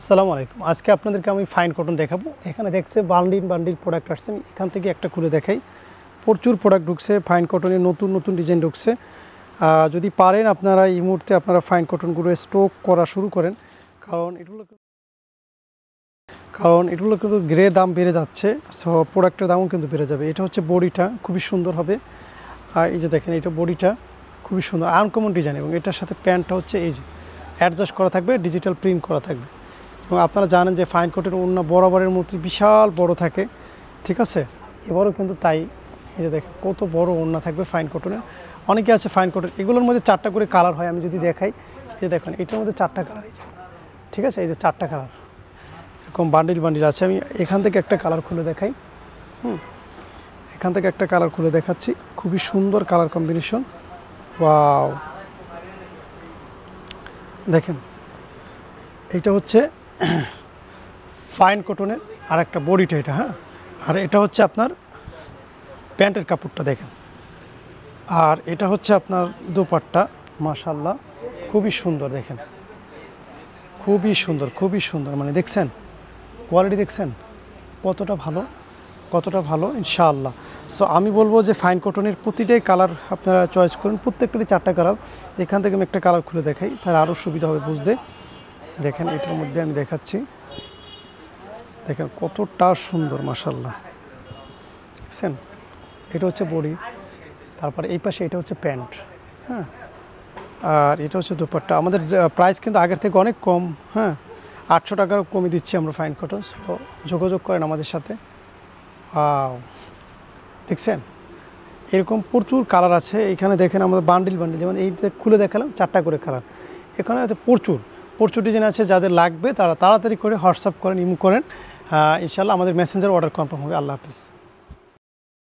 আসসালামু আলাইকুম। আজকে আপনাদেরকে আমি ফাইন কটন দেখাবো। এখানে দেখছে বান্ডিল প্রোডাক্ট আসছে। আমি এখান থেকে একটা খুলে দেখাই। প্রচুর প্রোডাক্ট ঢুকছে, ফাইন কটনের নতুন ডিজাইন ঢুকছে। যদি পারেন আপনারা এই মুহূর্তে আপনারা ফাইন কটনগুলো স্টক করা শুরু করেন, কারণ এগুলো কিন্তু গ্রে দাম বেড়ে যাচ্ছে। সো প্রোডাক্টের দামও কিন্তু বেড়ে যাবে। এটা হচ্ছে বডিটা খুবই সুন্দর হবে। এই যে দেখেন, এটা বডিটা খুবই সুন্দর, আনকমন ডিজাইন, এবং এটার সাথে প্যান্টটা হচ্ছে এই যে অ্যাডজাস্ট করা থাকবে, ডিজিটাল প্রিন্ট করা থাকবে। এবং আপনারা জানেন যে ফাইন কটনের ওড়না বরাবরের মতো বিশাল বড় থাকে, ঠিক আছে? এবারও কিন্তু তাই। এই যে দেখেন কত বড় ওড়না থাকবে ফাইন কটনের। অনেকে আছে ফাইন কটন, এগুলোর মধ্যে 4টা করে কালার হয়। আমি যদি দেখাই, এই দেখেন এটার মধ্যে 4টা কালার, এই যে ঠিক আছে, এই যে 4টা কালার এরকম বান্ডিল আছে। আমি এখান থেকে একটা কালার খুলে দেখাই। এখান থেকে একটা কালার খুলে দেখাচ্ছি, খুবই সুন্দর কালার কম্বিনেশন। ওয়াও, দেখেন এইটা হচ্ছে ফাইন কটনের আর একটা বডিটা এটা, হ্যাঁ। আর এটা হচ্ছে আপনার প্যান্টের কাপড়টা দেখেন, আর এটা হচ্ছে আপনার দোপাট্টা। মাশাআল্লাহ, খুবই সুন্দর, দেখেন খুবই সুন্দর, মানে দেখছেন কোয়ালিটি, দেখছেন কতটা ভালো ইনশাআল্লাহ। সো আমি বলবো যে ফাইন কটনের প্রতিটাই কালার আপনারা চয়েস করুন, প্রত্যেকটারই 4টা কালার। এখান থেকে আমি একটা কালার খুলে দেখাই, তাহলে আরও সুবিধা হবে বুঝতে। দেখেন এটার মধ্যে আমি দেখাচ্ছি, দেখেন কতটা সুন্দর মাশাআল্লাহ, দেখছেন। এটা হচ্ছে বডি, তারপরে এই পাশে এটা হচ্ছে প্যান্ট, হ্যাঁ। আর এটা হচ্ছে দোপাট্টা। আমাদের প্রাইস কিন্তু আগের থেকে অনেক কম, হ্যাঁ। 800 টাকার কমে দিচ্ছি আমরা ফাইন কটন। তো যোগাযোগ করেন আমাদের সাথে। দেখছেন এরকম প্রচুর কালার আছে এখানে। দেখেন আমাদের বান্ডিল, যেমন এইটা খুলে দেখালাম 4টা করে কালার। এখানে আছে প্রচুর ডিজাইন আছে। যাদের লাগবে তারা তাড়াতাড়ি করে হোয়াটসঅ্যাপ করেন, ইমো করেন। ইনশাআল্লাহ আমাদের মেসেঞ্জার অর্ডার কনফার্ম হবে। আল্লাহ হাফিজ।